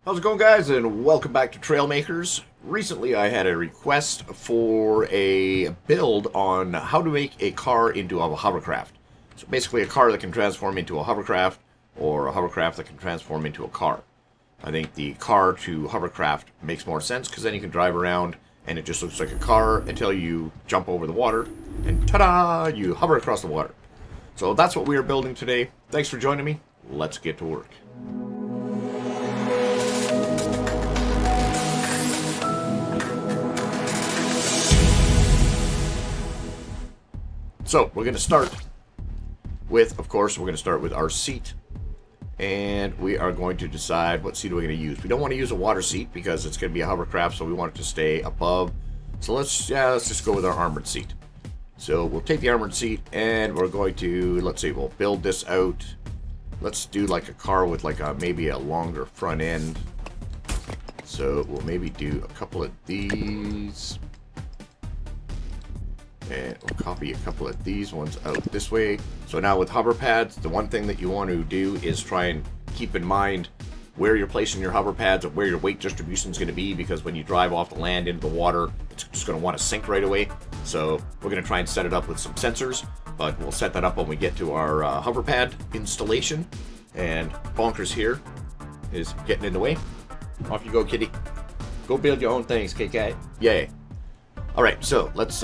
How's it going, guys, and welcome back to Trailmakers. Recently I had a request for a build on how to make a car into a hovercraft. So basically a car that can transform into a hovercraft, or a hovercraft that can transform into a car. I think the car to hovercraft makes more sense because then you can drive around and it just looks like a car until you jump over the water and ta-da! You hover across the water. So that's what we are building today. Thanks for joining me. Let's get to work. So we're going to start with, of course, we're going to start with our seat. And we are going to decide what seat we're going to use. We don't want to use a water seat because it's going to be a hovercraft, so we want it to stay above. So let's just go with our armored seat. So we'll take the armored seat and we're going to, let's see, we'll build this out. Let's do like a car with like maybe a longer front end. So we'll maybe do a couple of these. And we'll copy a couple of these ones out this way. So now with hover pads, the one thing that you want to do is try and keep in mind where you're placing your hover pads and where your weight distribution is going to be, because when you drive off the land into the water, it's just going to want to sink right away. So we're going to try and set it up with some sensors, but we'll set that up when we get to our hover pad installation. And Bonkers here is getting in the way. Off you go, kitty. Go build your own things, KK. Yay. Alright, so let's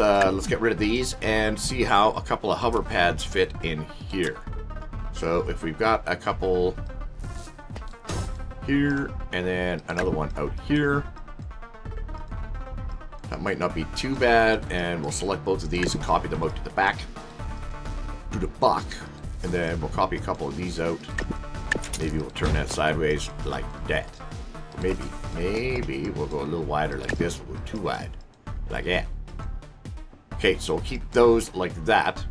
get rid of these and see how a couple of hover pads fit in here. So if we've got a couple here and then another one out here, that might not be too bad, and we'll select both of these and copy them out to the back. And then we'll copy a couple of these out. Maybe we'll turn that sideways like that. Maybe we'll go a little wider like this. We'll go too wide. Like that. Okay, so we'll keep those like that.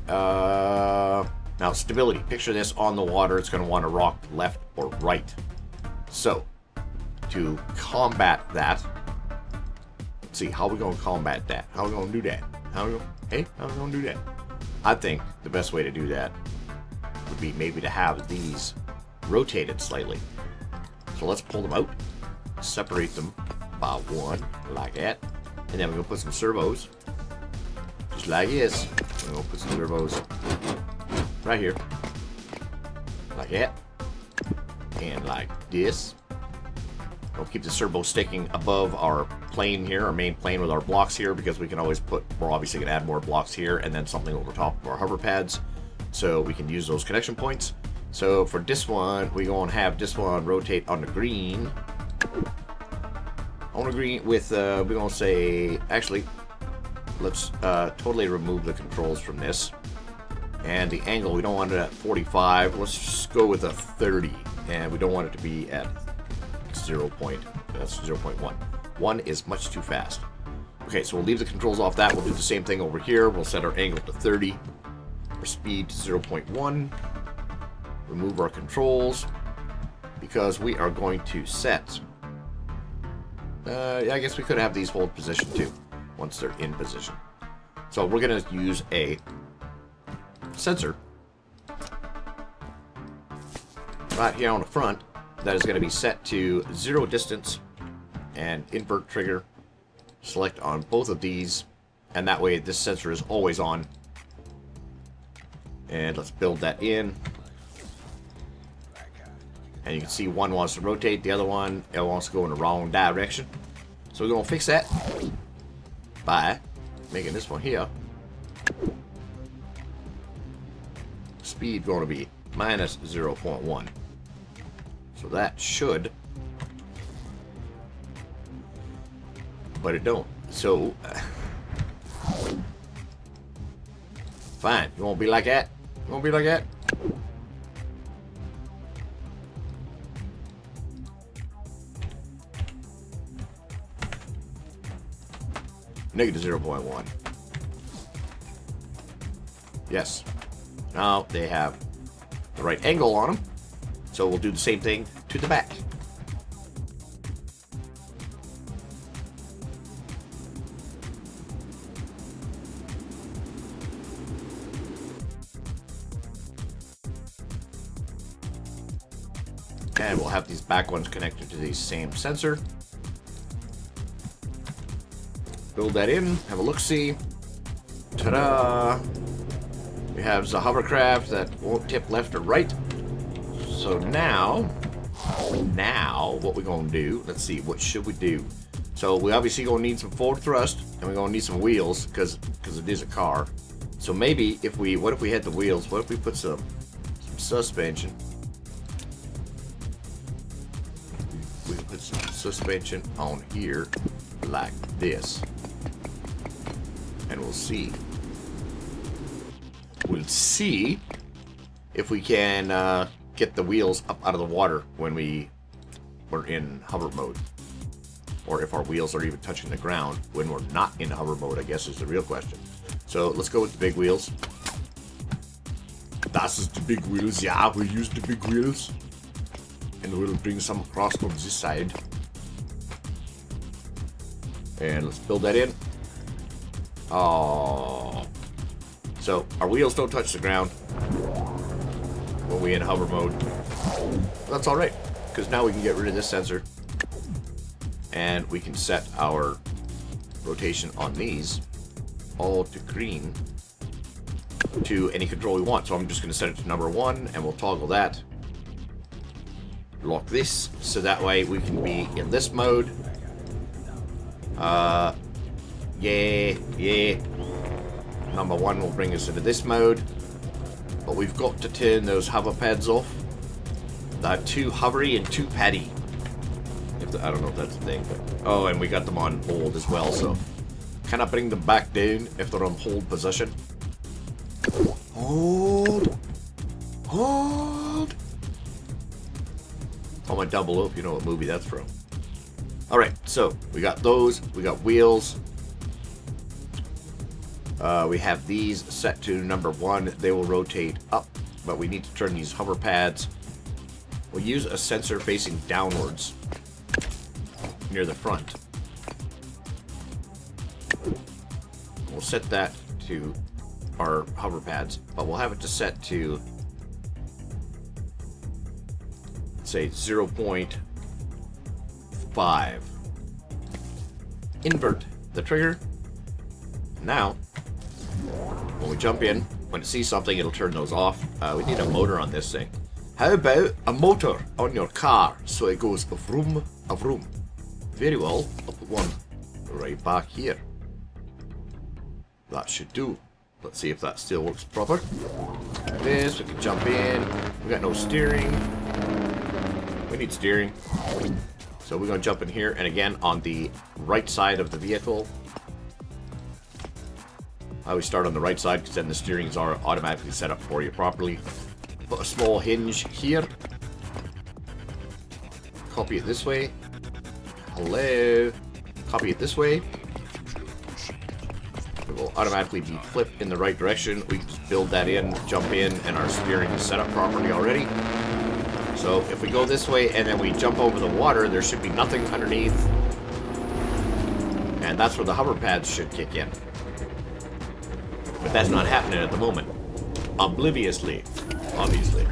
Now stability. Picture this on the water. It's going to want to rock left or right. So, to combat that, let's see, how are we going to combat that? How are we going to do that? How are we going to do that? I think the best way to do that would be maybe to have these rotated slightly. So let's pull them out, separate them by one, like that. And then we're going to put some servos, just like this. We're going to put some servos right here, like that, and like this. We'll keep the servo sticking above our plane here, our main plane with our blocks here, because we can always we're obviously going to add more blocks here, and then something over top of our hover pads, so we can use those connection points. So for this one, we're going to have this one rotate on the green. On the green with, we're going to say, actually, let's totally remove the controls from this. And the angle, we don't want it at 45. Let's just go with a 30. And we don't want it to be at 0.1. 1 is much too fast. Okay, so we'll leave the controls off that. We'll do the same thing over here. We'll set our angle to 30. Our speed to 0.1. Remove our controls, because we are going to set... I guess we could have these hold position too, once they're in position. So we're going to use a sensor right here on the front that is going to be set to 0 distance and invert trigger. Select on both of these, and that way this sensor is always on. And let's build that in. And you can see one wants to rotate, the other one it wants to go in the wrong direction. So we're going to fix that by making this one here. Speed going to be minus 0.1. So that should, but it don't. So fine. You won't be like that? You won't be like that? Negative 0.1. Yes. Now they have the right angle on them. So we'll do the same thing to the back. And we'll have these back ones connected to the same sensor. Build that in, have a look-see. Ta-da! We have the hovercraft that won't tip left or right. So now what we're gonna do, let's see, what should we do? So we obviously gonna need some forward thrust, and we're gonna need some wheels, because it is a car. So maybe what if we had the wheels? What if we put some suspension? We can put some suspension on here, like this. And we'll see. We'll see if we can get the wheels up out of the water when we're in hover mode. Or if our wheels are even touching the ground when we're not in hover mode, I guess is the real question. So let's go with the big wheels. This is the big wheels. Yeah, we'll use the big wheels. And we'll bring some across on this side. And let's build that in. Oh. So our wheels don't touch the ground when we're in hover mode. That's alright, because now we can get rid of this sensor. And we can set our rotation on these all to green to any control we want. So I'm just going to set it to number 1 and we'll toggle that. Lock this so that way we can be in this mode. Yeah. Number 1 will bring us into this mode. But we've got to turn those hover pads off. They're too hovery and too paddy. I don't know if that's a thing, but oh, and we got them on hold as well, so can I bring them back down if they're on hold position? Hold! On my double up, you know what movie that's from. Alright, so we got those, we got wheels. We have these set to number 1. They will rotate up, but we need to turn these hover pads. We'll use a sensor facing downwards near the front. We'll set that to our hover pads, but we'll have it to set to, say, 0.5. Invert the trigger. Now, when we jump in, when it sees something, it'll turn those off. We need a motor on this thing. How about a motor on your car so it goes vroom, a vroom? Very well, I'll put one right back here. That should do. Let's see if that still works proper. Like this, we can jump in. We got no steering. We need steering. So we're going to jump in here, and again, on the right side of the vehicle. I always start on the right side, because then the steerings are automatically set up for you properly. Put a small hinge here. Copy it this way. Hello. Copy it this way. It will automatically be flipped in the right direction. We can just build that in, jump in, and our steering is set up properly already. So if we go this way and then we jump over the water, there should be nothing underneath. And that's where the hover pads should kick in. But that's not happening at the moment. Obliviously, obviously.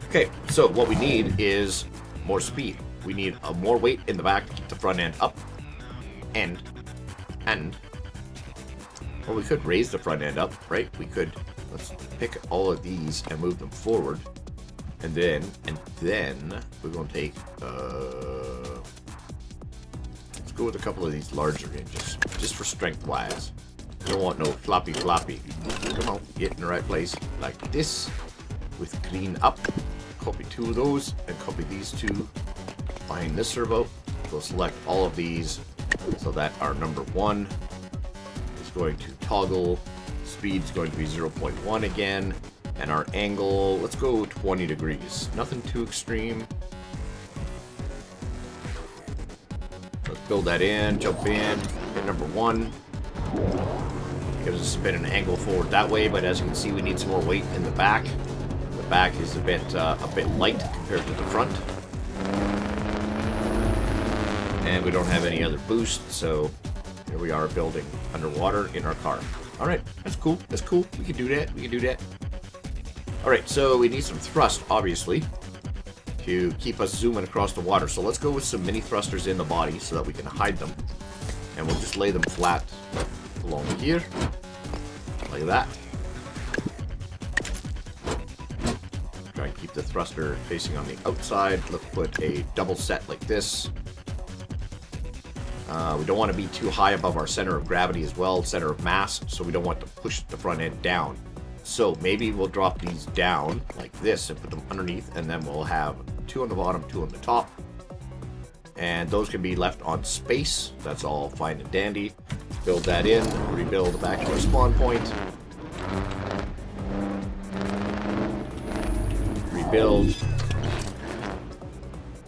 Okay, so what we need is more speed. We need more weight in the back to keep the front end up. And, well, we could raise the front end up, right? We could, let's pick all of these and move them forward. And then we're going to take, let's go with a couple of these larger hinges, just for strength-wise. Don't want no floppy. Come on, get in the right place, like this, with clean up. Copy 2 of those, and copy these 2 behind this servo. We'll select all of these so that our number 1 is going to toggle. Speed's going to be 0.1 again, and our angle, let's go 20 degrees. Nothing too extreme. Let's build that in, jump in, hit number 1. Gives us a bit of an angle forward that way, but as you can see, we need some more weight in the back. The back is a bit light compared to the front. And we don't have any other boost, so here we are building underwater in our car. Alright, that's cool. We can do that. Alright, so we need some thrust, obviously, to keep us zooming across the water. So let's go with some mini thrusters in the body so that we can hide them. And we'll just lay them flat along here, like that. Try and keep the thruster facing on the outside. Let's put a double set like this. We don't want to be too high above our center of gravity as well, center of mass, so we don't want to push the front end down. So maybe we'll drop these down like this and put them underneath, and then we'll have 2 on the bottom, 2 on the top. And those can be left on space. That's all fine and dandy. Build that in, rebuild back to our spawn point. Rebuild.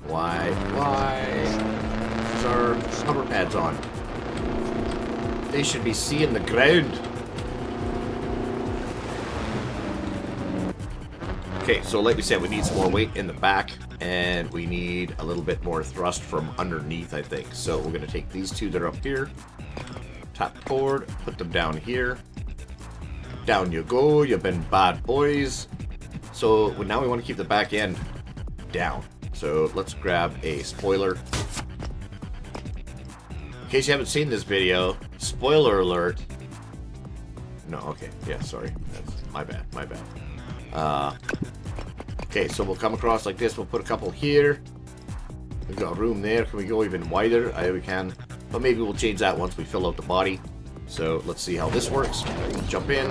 Why? There's our hover pads on. They should be seeing the ground. Okay, so like we said, we need some more weight in the back, and we need a little bit more thrust from underneath, I think. So we're going to take these 2 that are up here, tap forward, put them down here. Down you go, you've been bad boys. So now we want to keep the back end down. So let's grab a spoiler. In case you haven't seen this video, spoiler alert. No, okay, yeah, sorry. That's my bad. Okay, so we'll come across like this. We'll put a couple here. We've got room there. Can we go even wider? We can. But maybe we'll change that once we fill out the body. So let's see how this works. Jump in.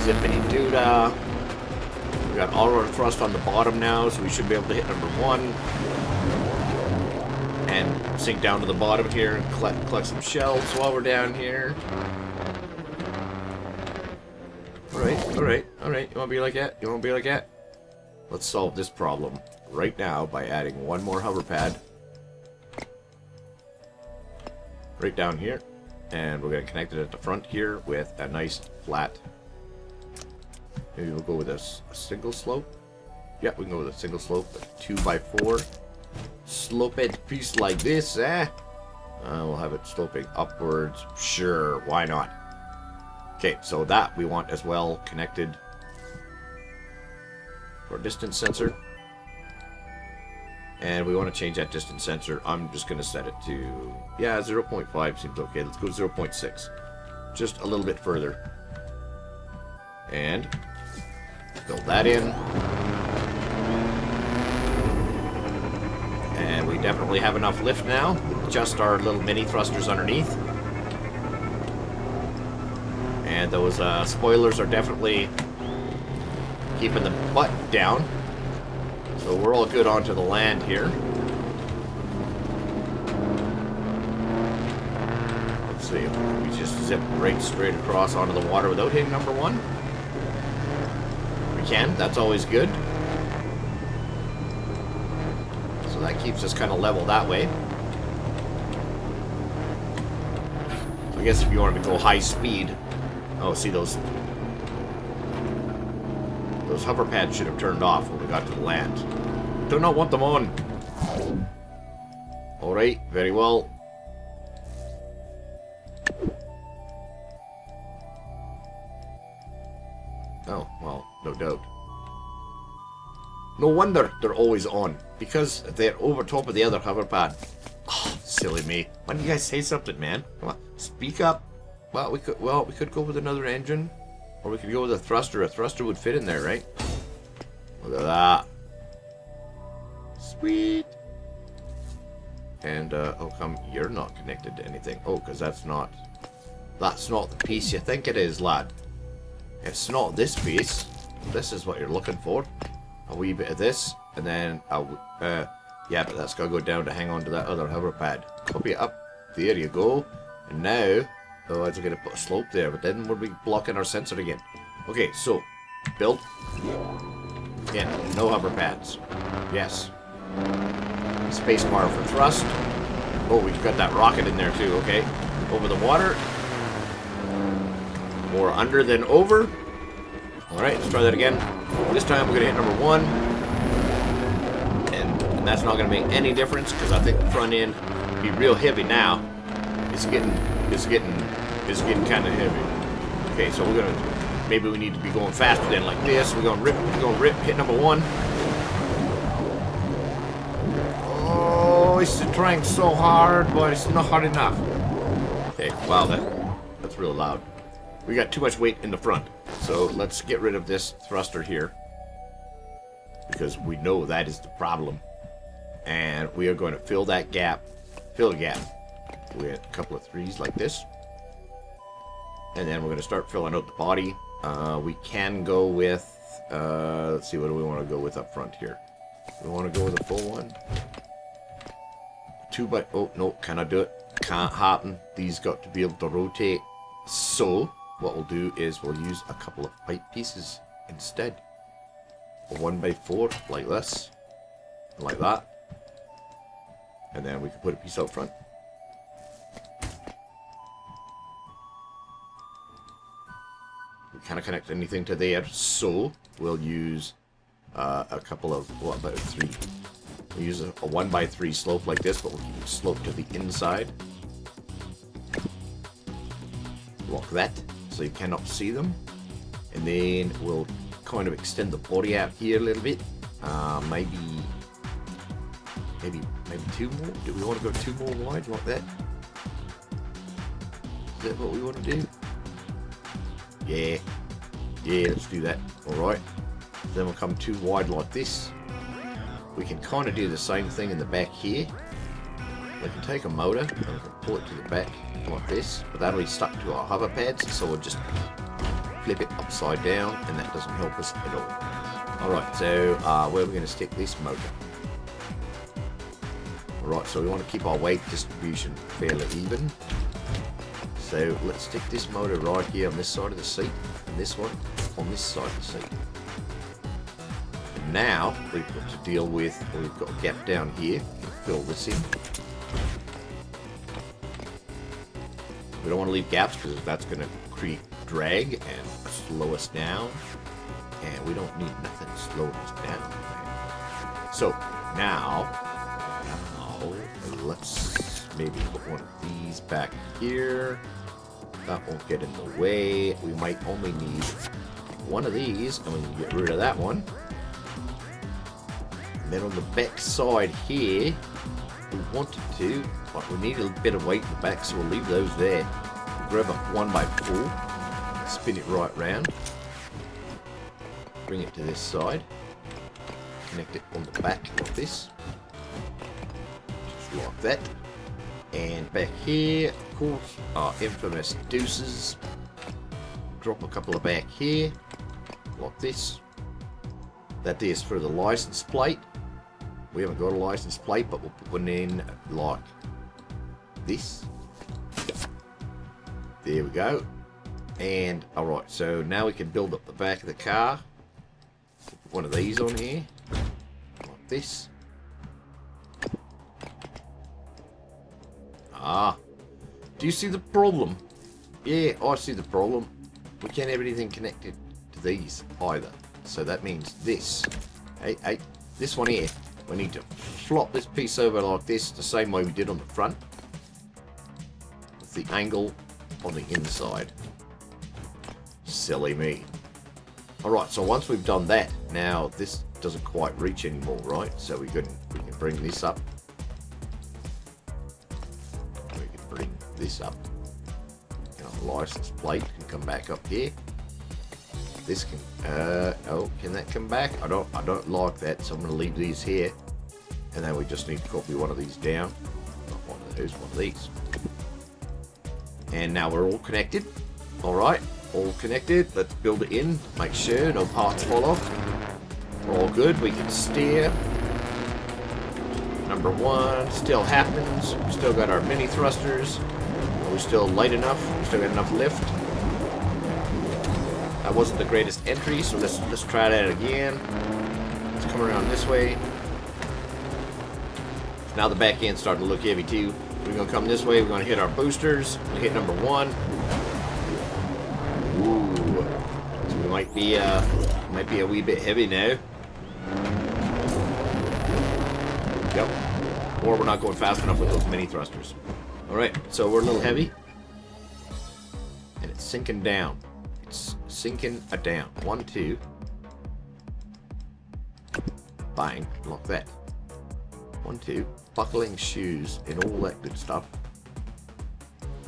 Zippity doo-dah. We've got all our thrust on the bottom now, so we should be able to hit number 1. And sink down to the bottom here and collect some shells while we're down here. Alright. You wanna be like that? Let's solve this problem right now by adding 1 more hover pad. Right down here. And we're gonna connect it at the front here with a nice flat. Maybe we'll go with a single slope. Yeah, we can go with a single slope, a 2x4. Sloped piece like this, eh? We'll have it sloping upwards. Sure, why not? Okay, so that we want as well connected for a distance sensor. And we want to change that distance sensor. I'm just going to set it to, yeah, 0.5 seems okay. Let's go 0.6. Just a little bit further. And build that in. And we definitely have enough lift now with just our little mini thrusters underneath. And those spoilers are definitely keeping the butt down. So we're all good onto the land here. Let's see if we just zip right straight across onto the water without hitting number 1. We can, that's always good. So that keeps us kind of level that way. So I guess if you wanted to go high speed. Oh, see those hover pads should have turned off when we got to the land. Do not want them on. Alright, very well. Oh, well, no doubt. No wonder they're always on, because they're over top of the other hover pad. Oh, silly me. Why don't you guys say something, man? Come on, speak up. Well, we could go with another engine, or we could go with a thruster. A thruster would fit in there, right? Look at that. Sweet. And how come you're not connected to anything? Oh, because that's not the piece you think it is, lad. It's not this piece. This is what you're looking for. A wee bit of this, and then yeah, but that's gotta go down to hang on to that other hover pad. Copy it up. There you go. And now. Oh, I was going to put a slope there, but then we'll be blocking our sensor again. Okay, so, build. Again, no hover pads. Yes. Space bar for thrust. Oh, we've got that rocket in there too, okay. Over the water. More under than over. Alright, let's try that again. This time we're going to hit number 1. And that's not going to make any difference, because I think the front end will be real heavy now. It's getting kind of heavy. Okay, so we're gonna maybe we need to be going faster than like this. We're gonna rip, hit number 1. Oh, it's trying so hard, but it's not hard enough. Okay, wow, that's real loud. We got too much weight in the front. So let's get rid of this thruster here, because we know that is the problem. And we are going to fill the gap with a couple of 3s like this. And then we're going to start filling out the body. We can go with, let's see, what do we want to go with up front here? We want to go with a full one. 2 by, oh, no, cannot do it. Can't happen. These got to be able to rotate. So, what we'll do is we'll use a couple of pipe pieces instead. A 1x4, like this. Like that. And then we can put a piece out front. We can't connect anything to there, so we'll use a couple of, what about 3? We'll use a 1x3 slope like this, but we'll keep the slope to the inside. Block that, so you cannot see them. And then we'll kind of extend the body out here a little bit. Maybe 2 more? Do we want to go 2 more wide like that? Is that what we want to do? Yeah, let's do that. Alright. Then we'll come 2 wide like this. We can kind of do the same thing in the back here. We can take a motor and we can pull it to the back like this, but that'll be stuck to our hover pads, so we'll just flip it upside down, and that doesn't help us at all. Alright, so where are we going to stick this motor? Alright, so we want to keep our weight distribution fairly even. So let's stick this motor right here on this side of the seat, and this one on this side of the seat. And now we've got to deal with, we've got a gap down here. Fill this in. We don't want to leave gaps because that's going to create drag and slow us down. And we don't need nothing slowing us down. So now let's maybe put one of these back here. That won't get in the way. We might only need one of these, and we can get rid of that one. And then on the back side here, we wanted to, but we need a bit of weight in the back, so we'll leave those there. We'll grab a 1x4, spin it right round, bring it to this side, connect it on the back like this, just like that. And back here, of course, our infamous deuces. Drop a couple of back here, like this. That is for the license plate. We haven't got a license plate, but we'll put one in like this. There we go. And alright, so now we can build up the back of the car. Put one of these on here, like this. Ah, do you see the problem? Yeah, I see the problem. We can't have anything connected to these either. So that means this. Hey, this one here. We need to flop this piece over like this, the same way we did on the front. With the angle on the inside. Silly me. Alright, so once we've done that, now this doesn't quite reach anymore, right? So we can bring this up. This up, and our license plate can come back up here. This can oh, can that come back? I don't like that, so I'm going to leave these here, and then we just need to copy one of these down. Not one of those, one of these. And now we're all connected. Alright, all connected. Let's build it in, make sure no parts fall off. We're all good. We can steer. Number 1 still happens. We still got our mini thrusters. Are we still light enough? We still got enough lift. That wasn't the greatest entry, so let's try that again. Let's come around this way. Now the back end's starting to look heavy too. We're gonna come this way. We're gonna hit our boosters. We hit number 1. Ooh, so we might be a wee bit heavy now. Yep. Or we're not going fast enough with those mini thrusters. Alright, so we're a little heavy. And it's sinking down. It's Sinking a down. 1, 2. Bang. Lock that. 1, 2. Buckling shoes and all that good stuff.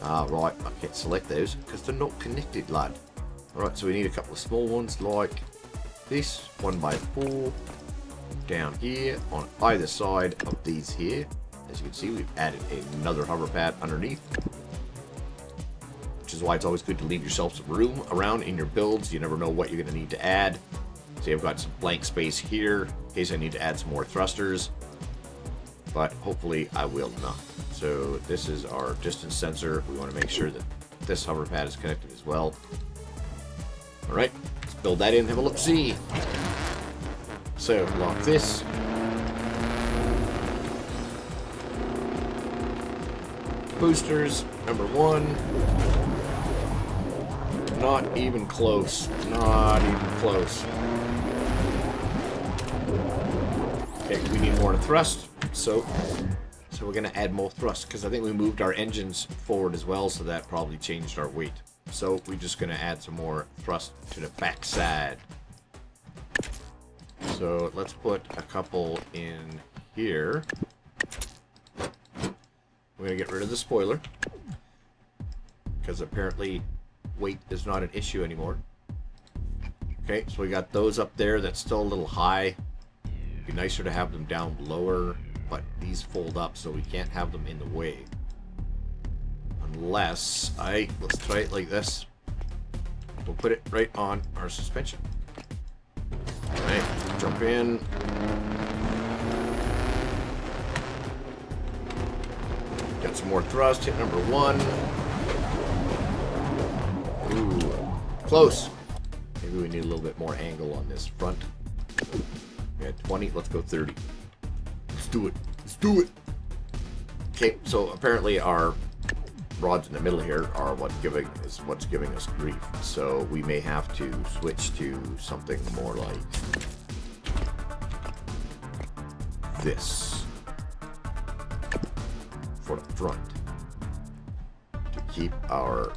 Right. I can't select those because they're not connected, lad. Alright, so we need a couple of small ones like this. 1x4. Down here on either side of these here. As you can see, we've added another hover pad underneath. Which is why it's always good to leave yourself some room around in your builds. You never know what you're going to need to add. See, I've got some blank space here in case I need to add some more thrusters. But hopefully I will not. So this is our distance sensor. We want to make sure that this hover pad is connected as well. Alright, let's build that in, have a look-see. So, lock this. Boosters, number 1. Not even close. Not even close. Okay, we need more thrust. So we're going to add more thrust because I think we moved our engines forward as well, so that probably changed our weight. So we're just going to add some more thrust to the back side. So let's put a couple in here. We're going to get rid of the spoiler because apparently weight is not an issue anymore. Okay, so we got those up there. That's still a little high. It'd be nicer to have them down lower, but these fold up, so we can't have them in the way. Unless let's try it like this. We'll put it right on our suspension. Alright, jump in. Got some more thrust, hit number 1. Ooh, close. Maybe we need a little bit more angle on this front. We had 20, let's go 30. Let's do it. Let's do it. Okay, so apparently our rods in the middle here are what's giving us grief. So we may have to switch to something more like this for the front to keep our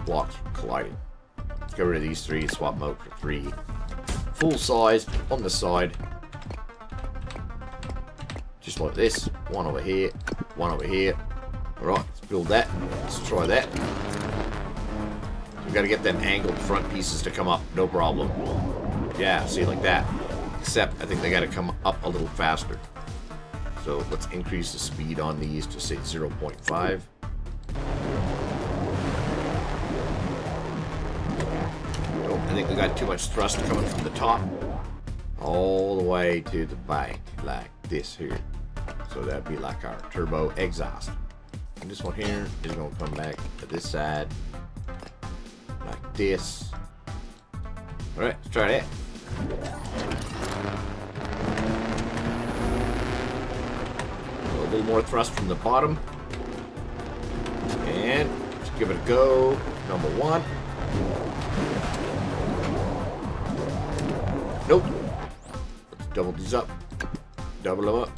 blocks from colliding. Let's get rid of these 3, swap them out for 3 full size on the side. Just like this. 1 over here, 1 over here. Alright, let's build that. Let's try that. We've got to get them angled front pieces to come up, no problem. Yeah, see, like that. Except, I think they got to come up a little faster. So, let's increase the speed on these to, say, 0.5. Oh, I think we got too much thrust coming from the top. All the way to the back, like this here. So, that'd be like our turbo exhaust. And this one here is going to come back to this side like this. Alright, let's try that. A little more thrust from the bottom. And let's give it a go. Number 1. Nope. Let's double these up. Double them up.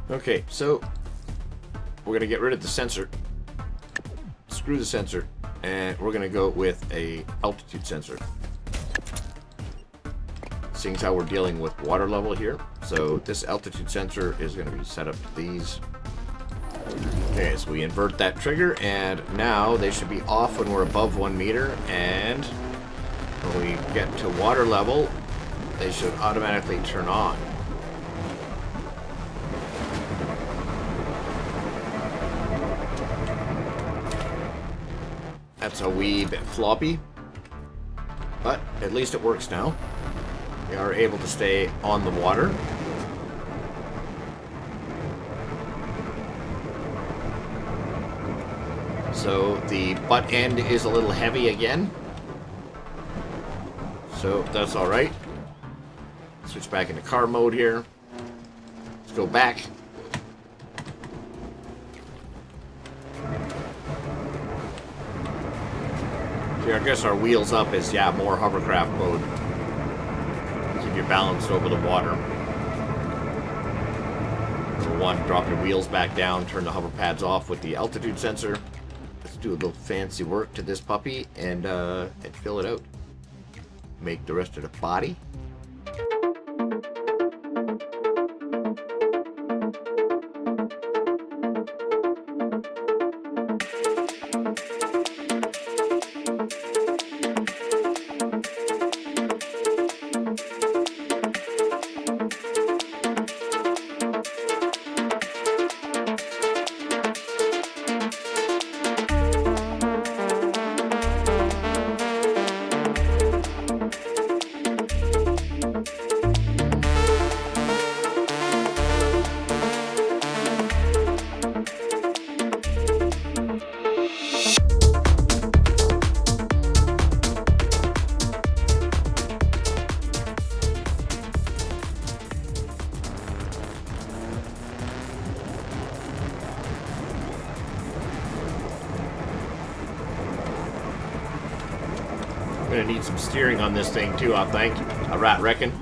Okay, so we're going to get rid of the sensor, screw the sensor, and we're going to go with a altitude sensor. Seeing as how we're dealing with water level here, so this altitude sensor is going to be set up to these. Okay, so we invert that trigger, and now they should be off when we're above 1 meter, and when we get to water level, they should automatically turn on. That's a wee bit floppy, but at least it works now. We are able to stay on the water. So the butt end is a little heavy again. So that's alright. Switch back into car mode here. Let's go back. Here, I guess our wheels up is, yeah, more hovercraft mode. Keep you balanced over the water. Number 1, drop your wheels back down, turn the hover pads off with the altitude sensor. do a little fancy work to this puppy and fill it out. Make the rest of the body. Gonna need some steering on this thing too, I think. I reckon.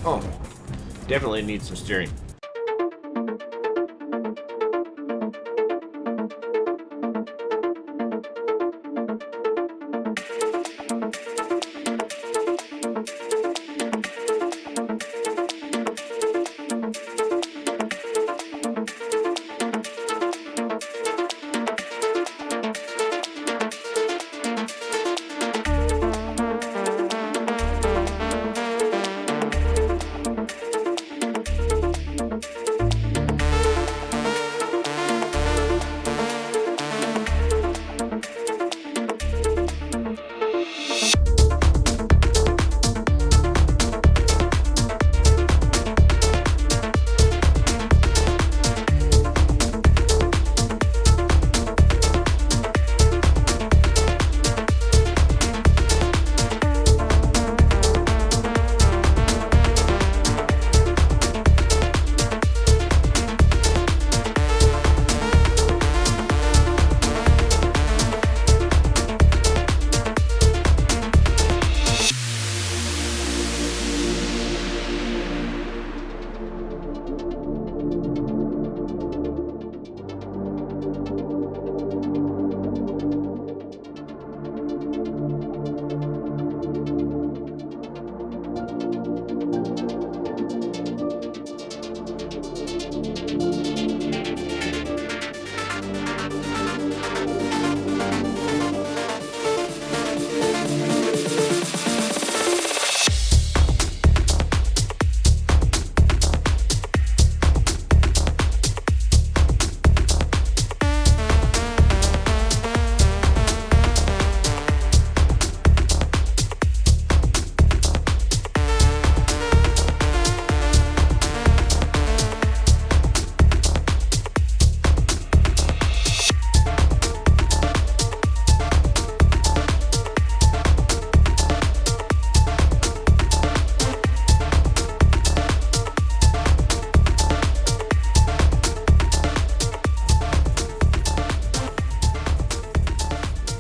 Oh, definitely need some steering.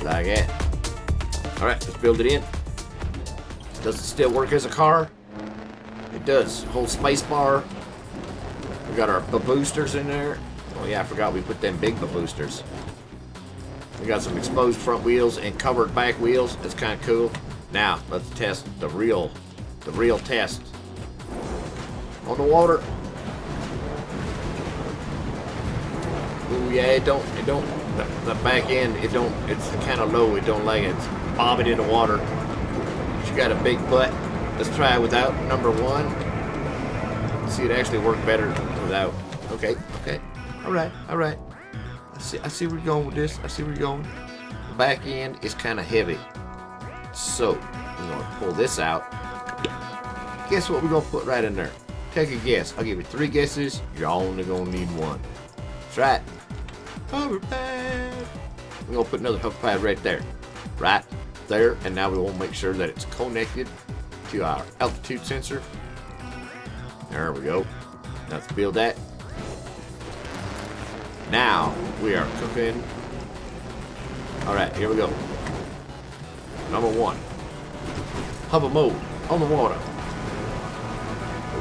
Like that. Alright, let's build it in. Does it still work as a car? It does. Hold space bar. We got our boosters in there. Oh yeah, I forgot we put them big boosters. We got some exposed front wheels and covered back wheels. That's kind of cool. Now, let's test the real test. On the water. Ooh, yeah, it don't, the back end, it's kind of low, it don't like it. It's bobbing in the water. She got a big butt. Let's try it without number one. Let's see, it actually worked better without. Okay. All right. I see where you're going with this. I see where you're going. The back end is kind of heavy. So, we're going to pull this out. Guess what we're going to put right in there? Take a guess. I'll give you 3 guesses. You're only going to need 1. That's right. Hover pad. We're going to put another hover pad right there. Right there. And now we want to make sure that it's connected to our altitude sensor. There we go. Now let's build that. Now we are cooking. Alright, here we go. Number 1. Hover mode on the water.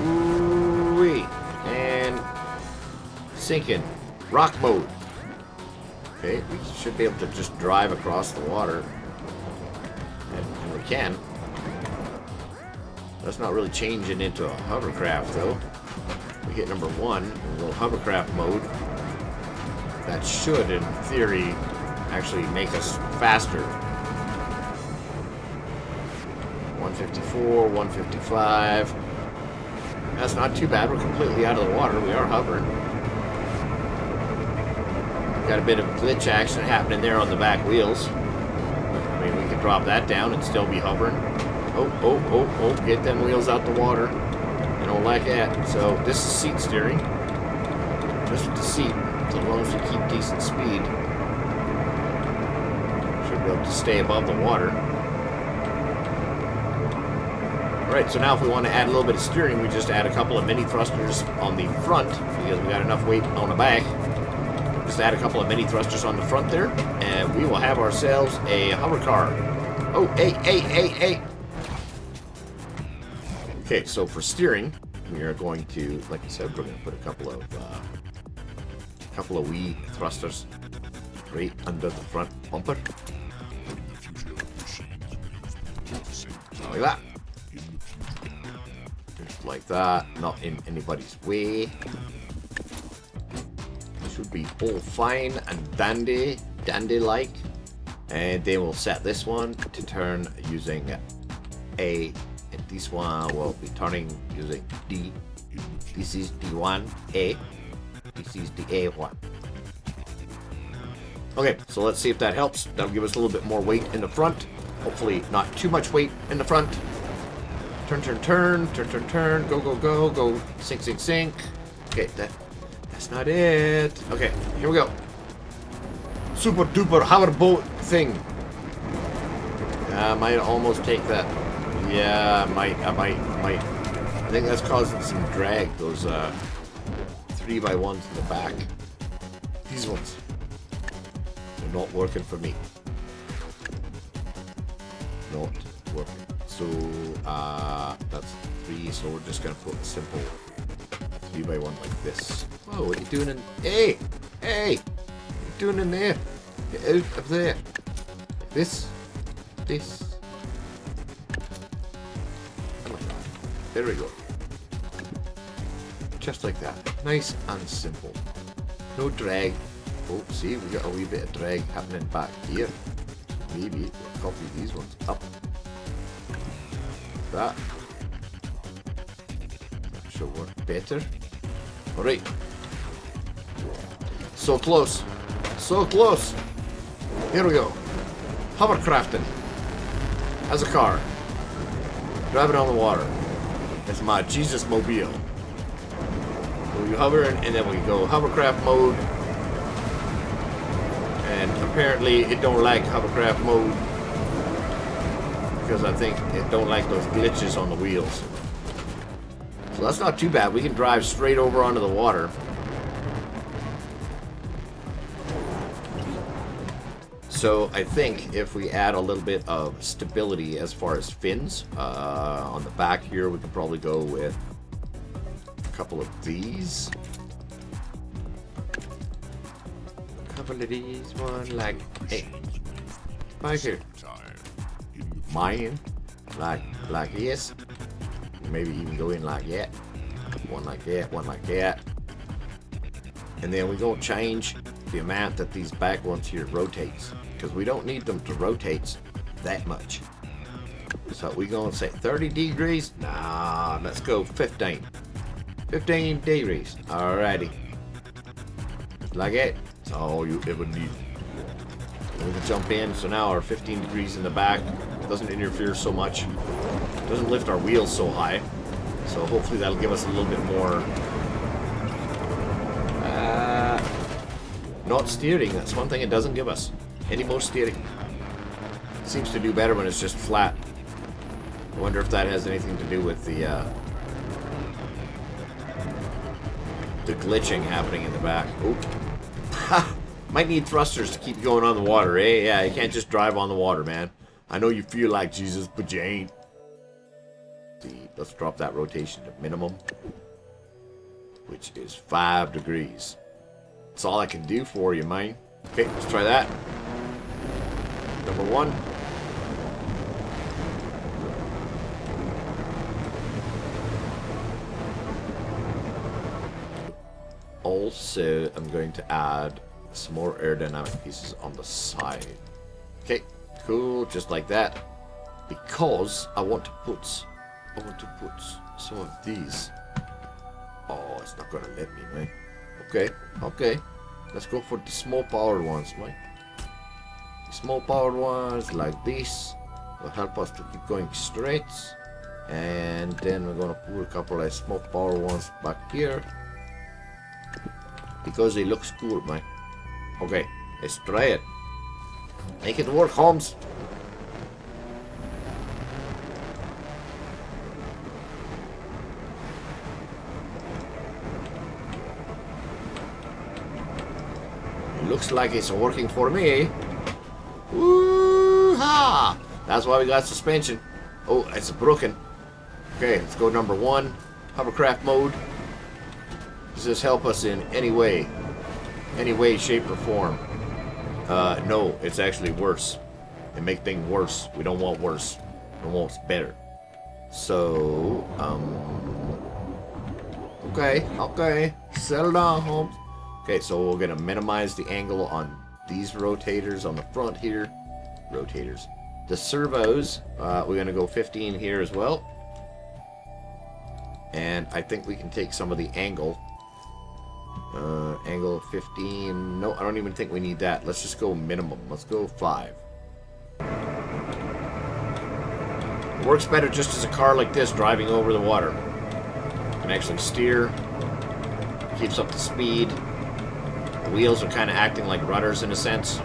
Ooh-wee. sinking. Rock mode. Okay, we should be able to just drive across the water. And we can. That's not really changing into a hovercraft, though. We hit number 1, a little hovercraft mode. That should, in theory, actually make us faster. 154, 155. That's not too bad. We're completely out of the water. We are hovering. Got a bit of glitch action happening there on the back wheels. I mean, we could drop that down and still be hovering. Oh, get them wheels out the water. I don't like that. So, this is seat steering. Just with the seat, so as long as we keep decent speed, should be able to stay above the water. Alright, so now if we want to add a little bit of steering, we just add a couple of mini thrusters on the front, because we got enough weight on the back. Just add a couple of mini thrusters on the front there, and we will have ourselves a hover car. Oh, hey. Okay, so for steering, we are going to, like I said, we're going to put a couple of wee thrusters right under the front bumper. Like that. Just like that, not in anybody's way. Should be all fine and dandy-like. And then we'll set this one to turn using A. And this one will be turning using D. This is D1, A. This is the A1. Okay, so let's see if that helps. That'll give us a little bit more weight in the front. Hopefully not too much weight in the front. Turn, go, sink. Okay, that's not it. Okay, here we go. Super duper hoverboat thing. I might almost take that. Yeah, I might. I think that's causing some drag, those 3x1s in the back. These ones. They're not working for me. Not working. So, that's 3, so we're just gonna put a simple 3x1 like this. Whoa, what are you doing in... Hey! What are you doing in there? Get out of there. Like this. There we go. Just like that. Nice and simple. No drag. Oh, see, we got a wee bit of drag happening back here. Maybe we'll copy these ones up. That should work better. Alright. So close. Here we go. Hovercrafting. As a car. Driving on the water. It's my Jesus mobile. We hover and then we go hovercraft mode. And apparently it don't like hovercraft mode. Because I think it don't like those glitches on the wheels. So that's not too bad. We can drive straight over onto the water. So I think if we add a little bit of stability as far as fins on the back here, we could probably go with a couple of these. One like, hey, back here. Mine, like this. Maybe even go in like that. One like that. And then we're going to change the amount that these back ones here rotates. Because we don't need them to rotate that much. So we're going to say 30 degrees. Nah, let's go 15. 15 degrees. Alrighty. Like it. That's all you ever need. We can jump in. So now our 15 degrees in the back doesn't interfere so much. Doesn't lift our wheels so high. So hopefully that'll give us a little bit more not steering. That's one thing it doesn't give us. Any more steering. It seems to do better when it's just flat. I wonder if that has anything to do with the glitching happening in the back. Oh. Ha! Might need thrusters to keep going on the water, eh? Yeah, you can't just drive on the water, man. I know you feel like Jesus, but you ain't. See, let's drop that rotation to minimum, which is 5 degrees. That's all I can do for you, man. Okay, let's try that. Number 1. Also, I'm going to add some more aerodynamic pieces on the side. Okay, cool, just like that. Because I want to put some of these. Oh, it's not gonna let me, man. Okay, okay. Let's go for the small powered ones, man. The small powered ones like this will help us to keep going straight. And then we're gonna put a couple of small powered ones back here. Because it looks cool, man. Okay, let's try it. Make it work, Holmes. Looks like it's working for me. Woo-ha! That's why we got suspension. Oh, it's broken. Okay, let's go number 1. Hovercraft mode. Does this help us in any way? Any way, shape, or form? No, it's actually worse. It makes things worse. We don't want worse. We want what's better. So, okay. Settle down, Holmes. Okay, so we're gonna minimize the angle on these rotators on the front here. Rotators. The servos, we're gonna go 15 here as well. And I think we can take some of the angle. Angle 15. No, I don't even think we need that. Let's just go minimum. Let's go 5. It works better just as a car like this driving over the water. You can actually steer. Keeps up the speed. The wheels are kind of acting like rudders in a sense.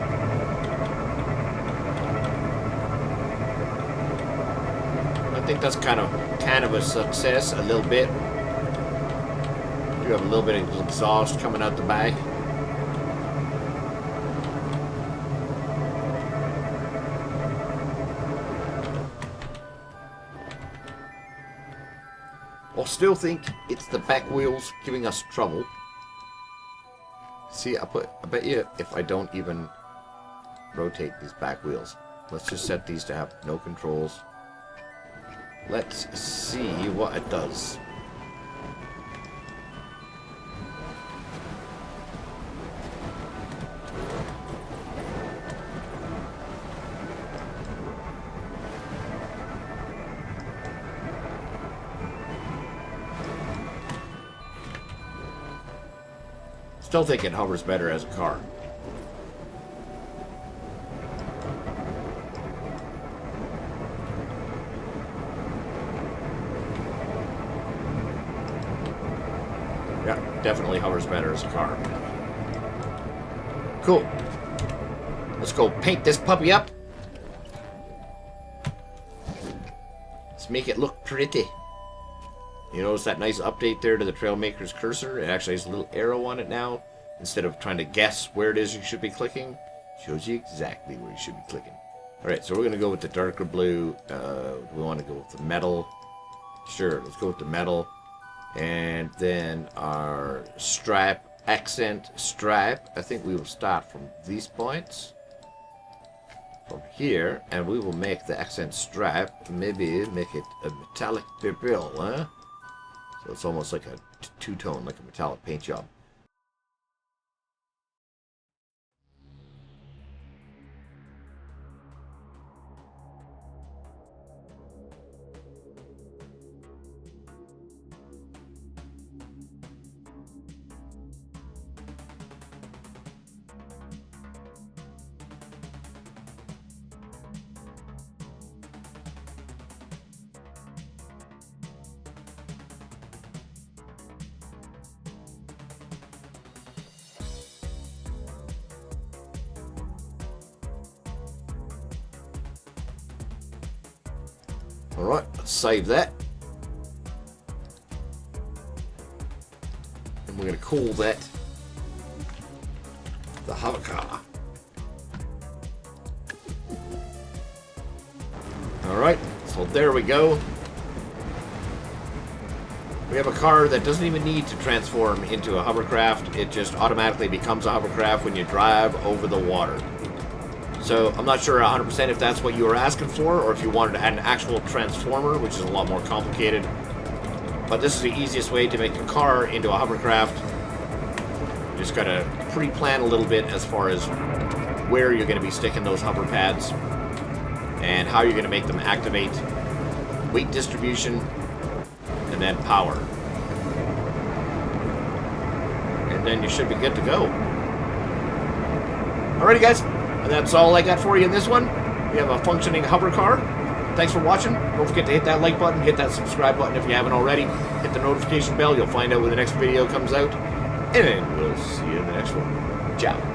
I think that's kind of a success, a little bit. You have a little bit of exhaust coming out the back. I still think it's the back wheels giving us trouble. See, I bet you if I don't even rotate these back wheels. Let's just set these to have no controls. Let's see what it does. Still think it hovers better as a car. Yeah, definitely hovers better as a car. Cool. Let's go paint this puppy up. Let's make it look pretty. You notice that nice update there to the Trailmakers cursor? It actually has a little arrow on it now. Instead of trying to guess where it is you should be clicking, shows you exactly where you should be clicking. Alright, so we're going to go with the darker blue. We want to go with the metal. Sure, let's go with the metal. And then our stripe, accent stripe. I think we will start from these points. From here. And we will make the accent stripe. Maybe make it a metallic purple, huh? So it's almost like a two-tone, like a metallic paint job. Alright, let's save that. And we're going to call that the hover car. Alright, so there we go. We have a car that doesn't even need to transform into a hovercraft. It just automatically becomes a hovercraft when you drive over the water. So I'm not sure 100% if that's what you were asking for, or if you wanted to add an actual transformer, which is a lot more complicated. But this is the easiest way to make a car into a hovercraft. You just gotta pre-plan a little bit as far as where you're gonna be sticking those hover pads and how you're gonna make them activate, weight distribution, and then power. And then you should be good to go. Alrighty guys, that's all I got for you in this one. We have a functioning hover car. Thanks for watching. Don't forget to hit that like button, hit that subscribe button if you haven't already. Hit the notification bell, you'll find out when the next video comes out. And we'll see you in the next one. Ciao.